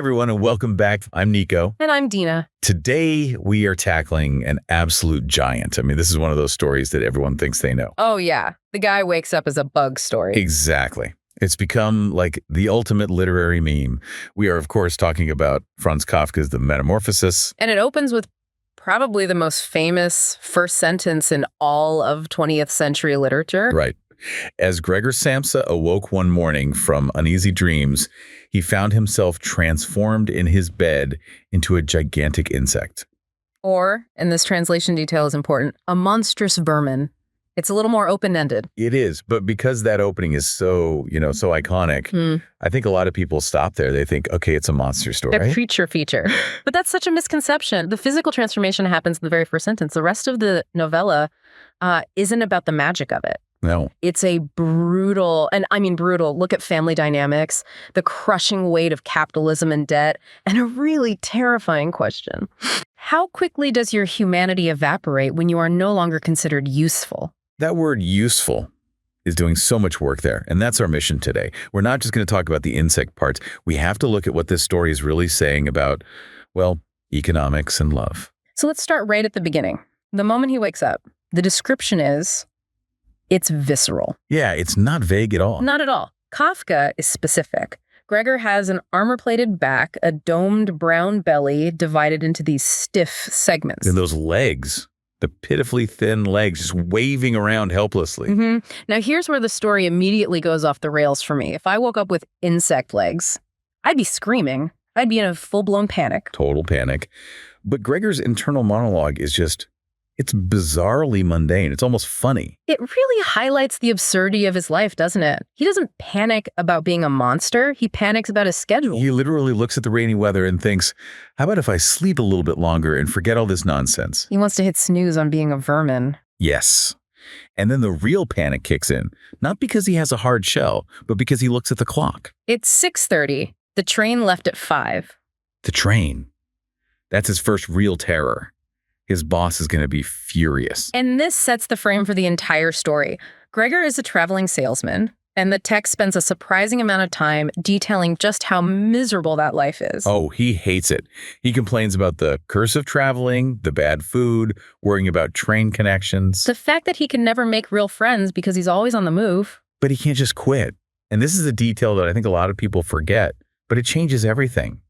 everyone, and welcome back. I'm Nico. And I'm Dina. Today, we are tackling an absolute giant. I mean, this is one of those stories that everyone thinks they know. Oh, yeah. The guy wakes up as a bug story. Exactly. It's become like the ultimate literary meme. We are, of course, talking about Franz Kafka's The Metamorphosis. And it opens with probably the most famous first sentence in all of 20th century literature. Right. As Gregor Samsa awoke one morning from uneasy dreams, he found himself transformed in his bed into a gigantic insect. Or, and this translation detail is important, a monstrous vermin. It's a little more open-ended. It is, but because that opening is so iconic, I think a lot of people stop there. They think, okay, it's a monster story. A creature feature. But that's such a misconception. The physical transformation happens in the very first sentence. The rest of the novella isn't about the magic of it. No. It's a brutal, and I mean brutal, look at family dynamics, the crushing weight of capitalism and debt, and a really terrifying question. How quickly does your humanity evaporate when you are no longer considered useful? That word useful is doing so much work there, and that's our mission today. We're not just going to talk about the insect parts. We have to look at what this story is really saying about, well, economics and love. So let's start right at the beginning. The moment he wakes up, the description is, it's visceral. Yeah, it's not vague at all. Not at all. Kafka is specific. Gregor has an armor-plated back, a domed brown belly divided into these stiff segments. And those legs, the pitifully thin legs, just waving around helplessly. Now, here's where the story immediately goes off the rails for me. If I woke up with insect legs, I'd be screaming. I'd be in a full-blown panic. Total panic. But Gregor's internal monologue is just, it's bizarrely mundane. It's almost funny. It really highlights the absurdity of his life, doesn't it? He doesn't panic about being a monster. He panics about his schedule. He literally looks at the rainy weather and thinks, how about if I sleep a little bit longer and forget all this nonsense? He wants to hit snooze on being a vermin. Yes. And then the real panic kicks in, not because he has a hard shell, but because he looks at the clock. It's 6:30. The train left at 5. The train. That's his first real terror. His boss is going to be furious. And this sets the frame for the entire story. Gregor is a traveling salesman, and the text spends a surprising amount of time detailing just how miserable that life is. Oh, he hates it. He complains about the curse of traveling, the bad food, worrying about train connections. The fact that he can never make real friends because he's always on the move. But he can't just quit. And this is a detail that I think a lot of people forget, but it changes everything.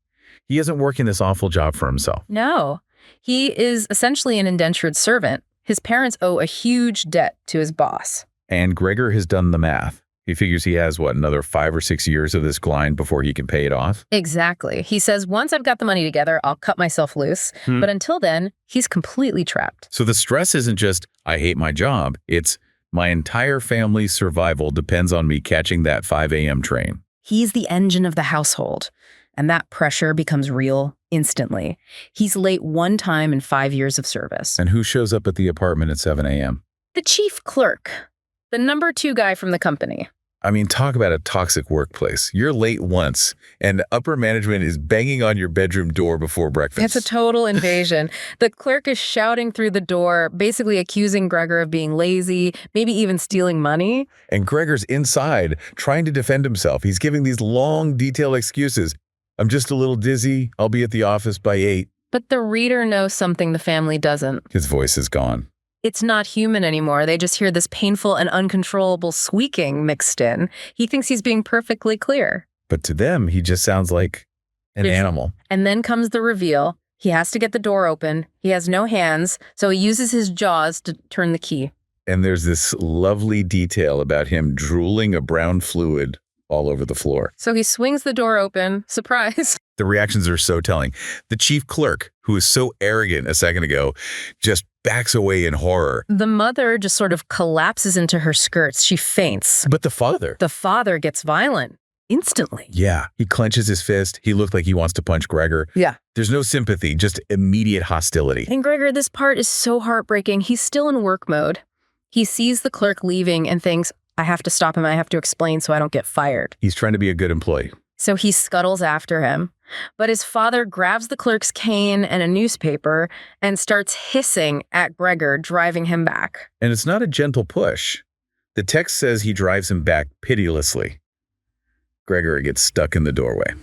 He isn't working this awful job for himself. No. He is essentially an indentured servant. His parents owe a huge debt to his boss. And Gregor has done the math. He figures he has, another 5 or 6 years of this grind before he can pay it off? Exactly. He says, once I've got the money together, I'll cut myself loose. But until then, he's completely trapped. So the stress isn't just, I hate my job. It's, my entire family's survival depends on me catching that 5 a.m. train. He's the engine of the household. And that pressure becomes real instantly. He's late one time in 5 years of service. And who shows up at the apartment at 7 a.m.? The chief clerk, the number 2 guy from the company. I mean, talk about a toxic workplace. You're late once, and upper management is banging on your bedroom door before breakfast. It's a total invasion. The clerk is shouting through the door, basically accusing Gregor of being lazy, maybe even stealing money. And Gregor's inside, trying to defend himself. He's giving these long, detailed excuses. I'm just a little dizzy. I'll be at the office by 8. But the reader knows something the family doesn't. His voice is gone. It's not human anymore. They just hear this painful and uncontrollable squeaking mixed in. He thinks he's being perfectly clear. But to them, he just sounds like an animal. And then comes the reveal. He has to get the door open. He has no hands, so he uses his jaws to turn the key. And there's this lovely detail about him drooling a brown fluid all over the floor. So he swings the door open. Surprise. The reactions are so telling. The chief clerk, who was so arrogant a second ago, just backs away in horror. The mother just sort of collapses into her skirts. She faints. But the father? The father gets violent instantly. Yeah. He clenches his fist. He looked like he wants to punch Gregor. Yeah. There's no sympathy, just immediate hostility. And Gregor, this part is so heartbreaking. He's still in work mode. He sees the clerk leaving and thinks, I have to stop him. I have to explain so I don't get fired. He's trying to be a good employee. So he scuttles after him. But his father grabs the clerk's cane and a newspaper and starts hissing at Gregor, driving him back. And it's not a gentle push. The text says he drives him back pitilessly. Gregor gets stuck in the doorway.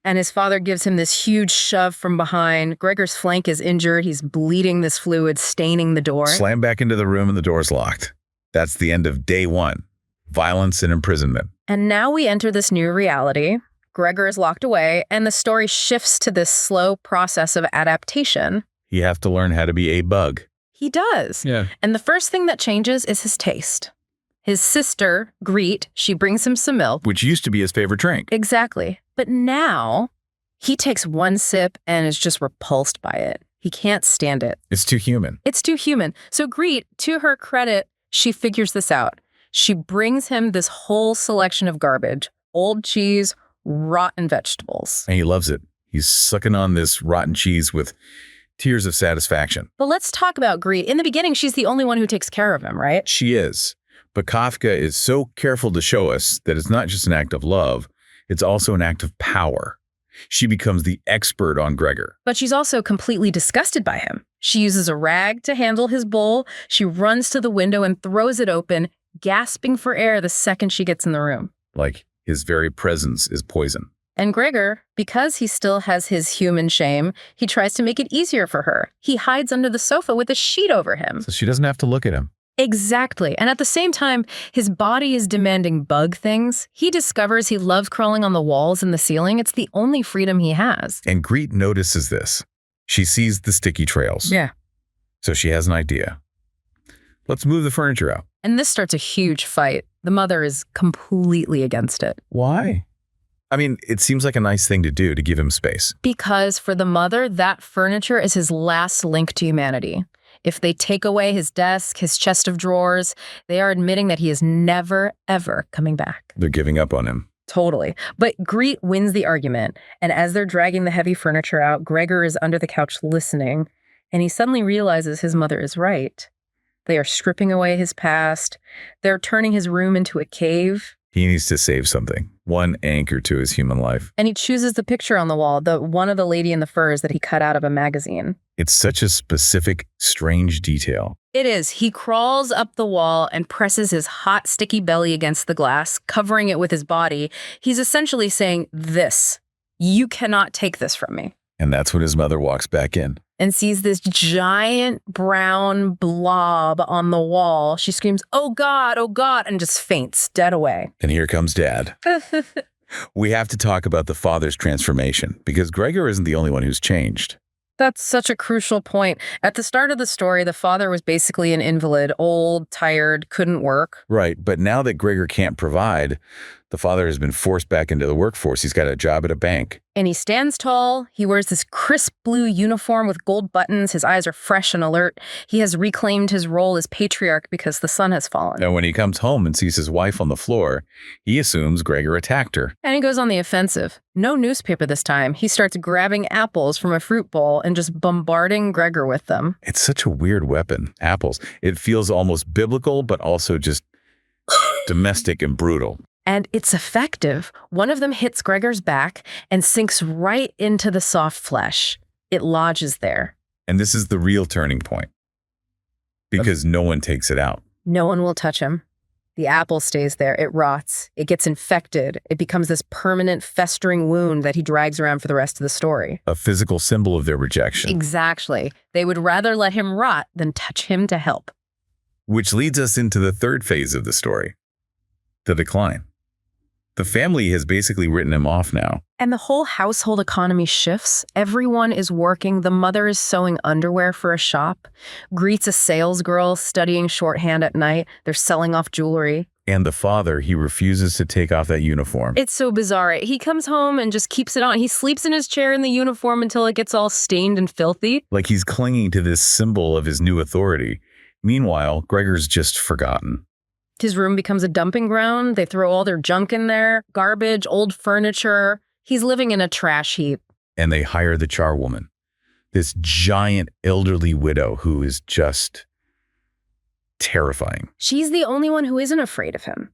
And his father gives him this huge shove from behind. Gregor's flank is injured. He's bleeding this fluid, staining the door. Slam back into the room and the door's locked. That's the end of day one. Violence and imprisonment. And now we enter this new reality. Gregor is locked away, and the story shifts to this slow process of adaptation. You have to learn how to be a bug. He does. Yeah. And the first thing that changes is his taste. His sister, Grete, she brings him some milk. Which used to be his favorite drink. Exactly. But now he takes one sip and is just repulsed by it. He can't stand it. It's too human. It's too human. So Grete, to her credit, she figures this out. She brings him this whole selection of garbage, old cheese, rotten vegetables. And he loves it. He's sucking on this rotten cheese with tears of satisfaction. But let's talk about Grete. In the beginning, she's the only one who takes care of him, right? She is. But Kafka is so careful to show us that it's not just an act of love, it's also an act of power. She becomes the expert on Gregor. But she's also completely disgusted by him. She uses a rag to handle his bowl. She runs to the window and throws it open, gasping for air the second she gets in the room. Like his very presence is poison. And Gregor, because he still has his human shame, he tries to make it easier for her. He hides under the sofa with a sheet over him. So she doesn't have to look at him. Exactly. And at the same time, his body is demanding bug things. He discovers he loves crawling on the walls and the ceiling. It's the only freedom he has. And Grete notices this. She sees the sticky trails. Yeah. So she has an idea. Let's move the furniture out. And this starts a huge fight. The mother is completely against it. Why? I mean, it seems like a nice thing to do to give him space. Because for the mother, that furniture is his last link to humanity. If they take away his desk, his chest of drawers, they are admitting that he is never, ever coming back. They're giving up on him. Totally. But Grete wins the argument. And as they're dragging the heavy furniture out, Gregor is under the couch listening. And he suddenly realizes his mother is right. They are stripping away his past. They're turning his room into a cave. He needs to save something. One anchor to his human life. And he chooses the picture on the wall, the one of the lady in the furs that he cut out of a magazine. It's such a specific, strange detail. It is. He crawls up the wall and presses his hot, sticky belly against the glass, covering it with his body. He's essentially saying, this, you cannot take this from me. And that's when his mother walks back in. And sees this giant brown blob on the wall. She screams, oh God, and just faints, dead away. And here comes Dad. We have to talk about the father's transformation, because Gregor isn't the only one who's changed. That's such a crucial point. At the start of the story, the father was basically an invalid, old, tired, couldn't work. Right, but now that Gregor can't provide, the father has been forced back into the workforce. He's got a job at a bank. And he stands tall. He wears this crisp blue uniform with gold buttons. His eyes are fresh and alert. He has reclaimed his role as patriarch because the sun has fallen. And when he comes home and sees his wife on the floor, he assumes Gregor attacked her. And he goes on the offensive. No newspaper this time. He starts grabbing apples from a fruit bowl and just bombarding Gregor with them. It's such a weird weapon, apples. It feels almost biblical, but also just domestic and brutal. And it's effective. One of them hits Gregor's back and sinks right into the soft flesh. It lodges there. And this is the real turning point. Because no one takes it out. No one will touch him. The apple stays there. It rots. It gets infected. It becomes this permanent festering wound that he drags around for the rest of the story. A physical symbol of their rejection. Exactly. They would rather let him rot than touch him to help. Which leads us into the third phase of the story. The decline. The family has basically written him off now. And the whole household economy shifts. Everyone is working. The mother is sewing underwear for a shop. Grete's a sales girl studying shorthand at night. They're selling off jewelry. And the father, he refuses to take off that uniform. It's so bizarre. He comes home and just keeps it on. He sleeps in his chair in the uniform until it gets all stained and filthy. Like he's clinging to this symbol of his new authority. Meanwhile, Gregor's just forgotten. His room becomes a dumping ground. They throw all their junk in there, garbage, old furniture. He's living in a trash heap. And they hire the charwoman, this giant elderly widow who is just terrifying. She's the only one who isn't afraid of him.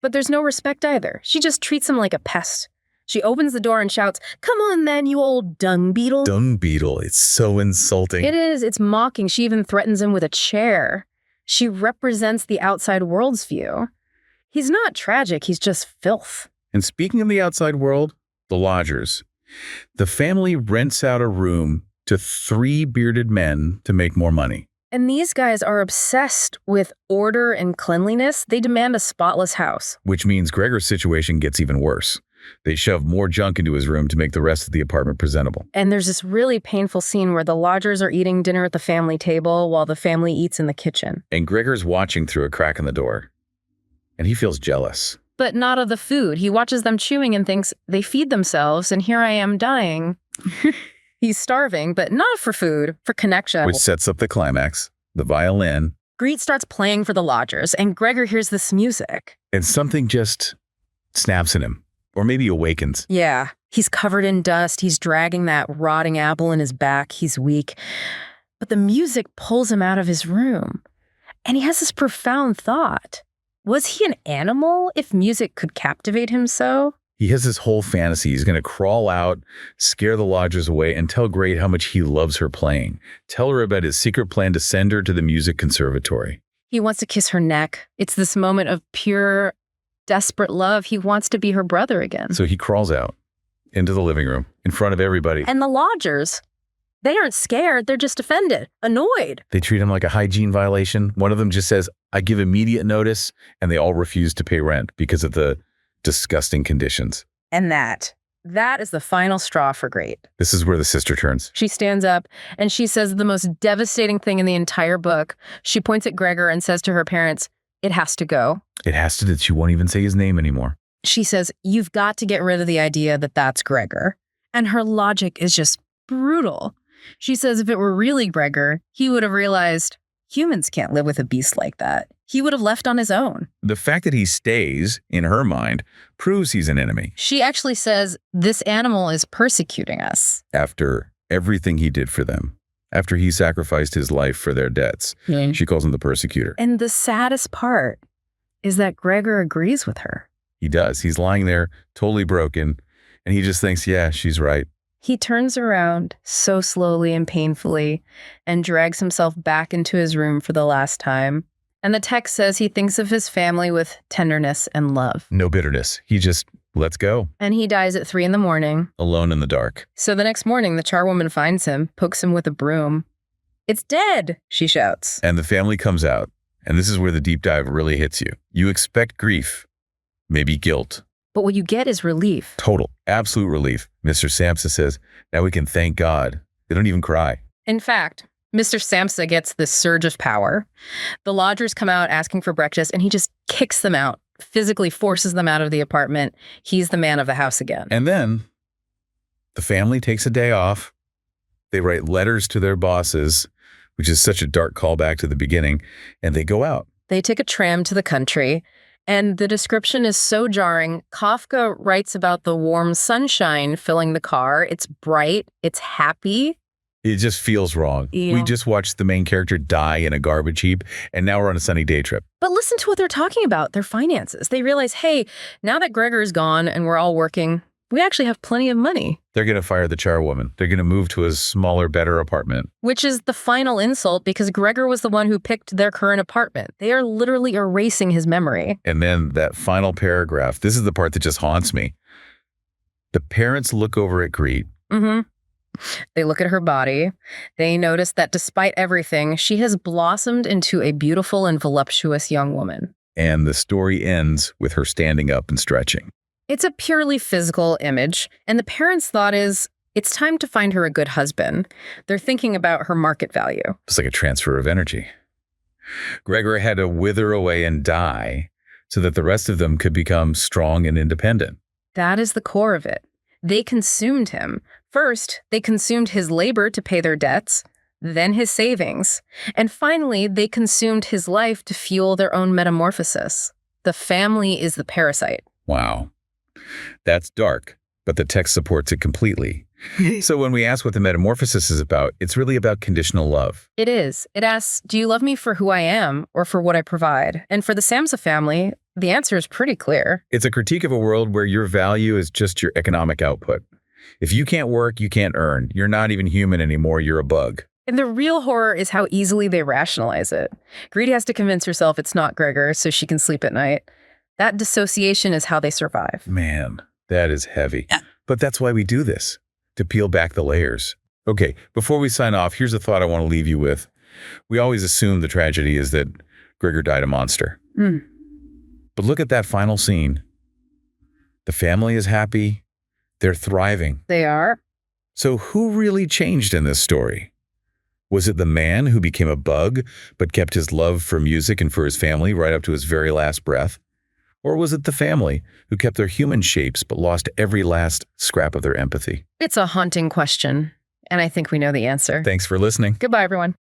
But there's no respect either. She just treats him like a pest. She opens the door and shouts, "Come on then, you old dung beetle." Dung beetle, it's so insulting. It is, it's mocking. She even threatens him with a chair. She represents the outside world's view. He's not tragic, he's just filth. And speaking of the outside world, the lodgers. The family rents out a room to 3 bearded men to make more money. And these guys are obsessed with order and cleanliness. They demand a spotless house. Which means Gregor's situation gets even worse. They shove more junk into his room to make the rest of the apartment presentable. And there's this really painful scene where the lodgers are eating dinner at the family table while the family eats in the kitchen. And Gregor's watching through a crack in the door. And he feels jealous. But not of the food. He watches them chewing and thinks, they feed themselves, and here I am dying. He's starving, but not for food, for connection. Which sets up the climax, the violin. Grete starts playing for the lodgers, and Gregor hears this music. And something just snaps in him. Or maybe awakens. Yeah, he's covered in dust. He's dragging that rotting apple in his back. He's weak. But the music pulls him out of his room. And he has this profound thought. Was he an animal if music could captivate him so? He has this whole fantasy. He's going to crawl out, scare the lodgers away, and tell Grete how much he loves her playing. Tell her about his secret plan to send her to the music conservatory. He wants to kiss her neck. It's this moment of pure, desperate love. He wants to be her brother again. So he crawls out into the living room in front of everybody. And the lodgers, they aren't scared. They're just offended, annoyed. They treat him like a hygiene violation. One of them just says, I give immediate notice, and they all refuse to pay rent because of the disgusting conditions. And that is the final straw for Grete. This is where the sister turns. She stands up and she says the most devastating thing in the entire book. She points at Gregor and says to her parents, it has to go. It has to, that she won't even say his name anymore. She says, you've got to get rid of the idea that that's Gregor. And her logic is just brutal. She says if it were really Gregor, he would have realized humans can't live with a beast like that. He would have left on his own. The fact that he stays, in her mind, proves he's an enemy. She actually says, this animal is persecuting us. After everything he did for them, after he sacrificed his life for their debts, she calls him the persecutor. And the saddest part is that Gregor agrees with her. He does. He's lying there, totally broken, and he just thinks, yeah, she's right. He turns around so slowly and painfully and drags himself back into his room for the last time. And the text says he thinks of his family with tenderness and love. No bitterness. He just lets go. And he dies at 3 a.m. Alone in the dark. So the next morning, the charwoman finds him, pokes him with a broom. It's dead, she shouts. And the family comes out. And this is where the deep dive really hits you. You expect grief, maybe guilt. But what you get is relief. Total, absolute relief. Mr. Sampson says, now we can thank God. They don't even cry. In fact, Mr. Sampson gets this surge of power. The lodgers come out asking for breakfast, and he just kicks them out, physically forces them out of the apartment. He's the man of the house again. And then the family takes a day off. They write letters to their bosses, which is such a dark callback to the beginning, and they go out. They take a tram to the country, and the description is so jarring. Kafka writes about the warm sunshine filling the car. It's bright. It's happy. It just feels wrong. Yeah. We just watched the main character die in a garbage heap, and now we're on a sunny day trip. But listen to what they're talking about, their finances. They realize, hey, now that Gregor is gone and we're all working, we actually have plenty of money. They're going to fire the charwoman. They're going to move to a smaller, better apartment. Which is the final insult because Gregor was the one who picked their current apartment. They are literally erasing his memory. And then that final paragraph, this is the part that just haunts me. The parents look over at Grete. They look at her body. They notice that despite everything, she has blossomed into a beautiful and voluptuous young woman. And the story ends with her standing up and stretching. It's a purely physical image, and the parents' thought is, it's time to find her a good husband. They're thinking about her market value. It's like a transfer of energy. Gregor had to wither away and die so that the rest of them could become strong and independent. That is the core of it. They consumed him. First, they consumed his labor to pay their debts, then his savings, and finally, they consumed his life to fuel their own metamorphosis. The family is the parasite. Wow. That's dark, but the text supports it completely. So when we ask what the metamorphosis is about, it's really about conditional love. It is. It asks, do you love me for who I am or for what I provide? And for the Samsa family, the answer is pretty clear. It's a critique of a world where your value is just your economic output. If you can't work, you can't earn. You're not even human anymore. You're a bug. And the real horror is how easily they rationalize it. Grete has to convince herself it's not Gregor so she can sleep at night. That dissociation is how they survive. Man, that is heavy. But that's why we do this, to peel back the layers. Okay, before we sign off, here's a thought I want to leave you with. We always assume the tragedy is that Gregor died a monster. But look at that final scene. The family is happy. They're thriving. They are. So who really changed in this story? Was it the man who became a bug but kept his love for music and for his family right up to his very last breath? Or was it the family who kept their human shapes but lost every last scrap of their empathy? It's a haunting question, and I think we know the answer. Thanks for listening. Goodbye, everyone.